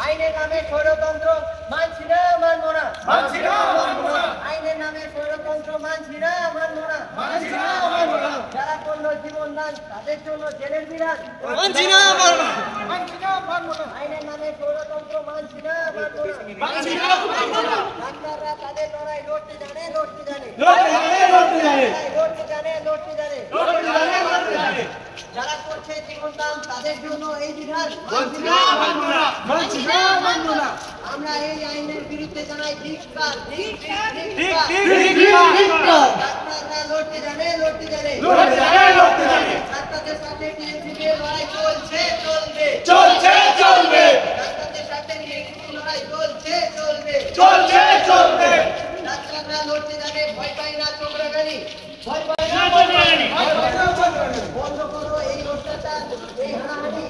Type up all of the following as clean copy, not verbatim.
আইনের নামে স্বৈরতন্ত্র মানছি না, মানব না। আইনের নামে স্বৈরতন্ত্র মানছি না, মানব না। যারা করলো জীবন দান তাদের জন্য জেলের বিধান মানছি না, মানব না। আইনের নামে স্বৈরতন্ত্র মানছি না, মানব না। ডাক্তাররা তাদের লড়াই লড়তে জানে, লড়তে জানে। যারা করছে জীবন দান তাদের জন্য এই বিধান আমরা এই আইনের বিরুদ্ধে জানাই ধিক্কার। ডাক্তাররা লড়তে জানে, লড়তে জানে। ডাক্তারদের সাথে টিএমসিপি লড়াই চলছে, চলবে। ডাক্তারদের সাথে টিএমসিপি লড়াই চলছে, চলবে। ডাক্তাররা লড়তে জানে, ভয় পায় না চোখরাগানি, ভয় পায় না। বন্ধ করো এই অত্যাচার, এই হানাহানি।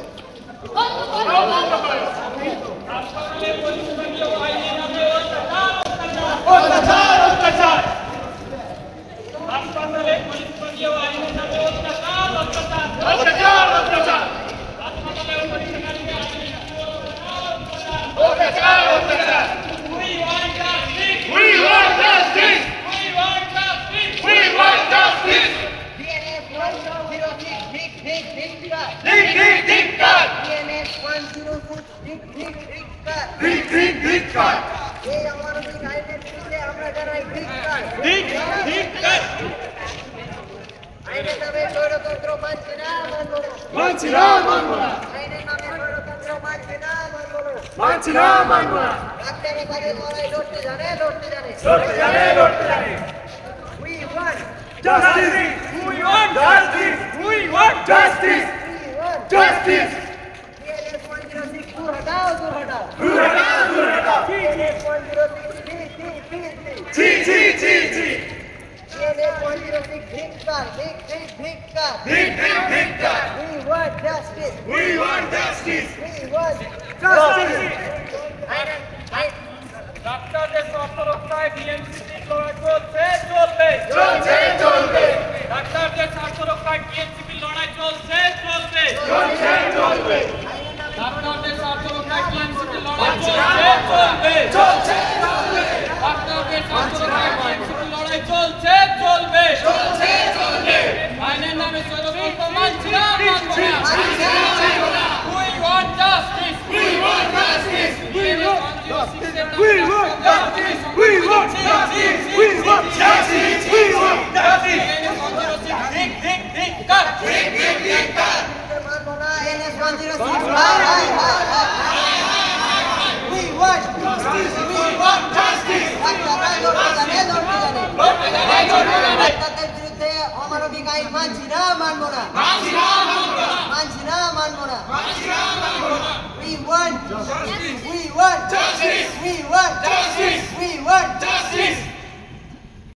এই অমানবিক আইনের বিরুদ্ধে আমরা জানাই ধিক্কার। আইনের নামে স্বৈরতন্ত্র মানছি না, মানব না। আইনের নামে স্বৈরতন্ত্র মানছি না, মানব না। ডাক্তাররা তাদের লড়াই লড়তে জানে, লড়তে জানে। We want Justice! We want justice! We want justice! Justice! DNS 106 दूर हटाओ, दूर हटाओ। दूर हटाओ, दूर हटाओ। DNS 106 जी जी जी जी। DNS 106 धिक्कार। धिक्कार। We want justice. We want justice! We want Justice! ডাক্তারদের স্বার্থ রক্ষায় টিএমসিপির লড়াই চলছে, চলবে। ডাক্তারদের স্বার্থ রক্ষায় টিএমসিপির লড়াই চলছে, চলবে। ডাক্তারদের স্বার্থ রক্ষায় টিএমসিপির লড়াই চলছে, চলবে। ডাক্তারদের স্বার্থ রক্ষায় টিএমসিপির লড়াই চলছে, চলবে। আইনের নামে স্বৈরতন্ত্র মানছি না, মানব না। We want justice. We want justice! We want We want justice! We want justice! We want justice! We want justice! NS 106 হাই। We want Justice! We want justice! ডাক্তাররা লড়তে জানে। ডাক্তারদের বিরুদ্ধে অমানবিক আইন মানছি না, মানব না। We want justice. We want justice. We want justice. We want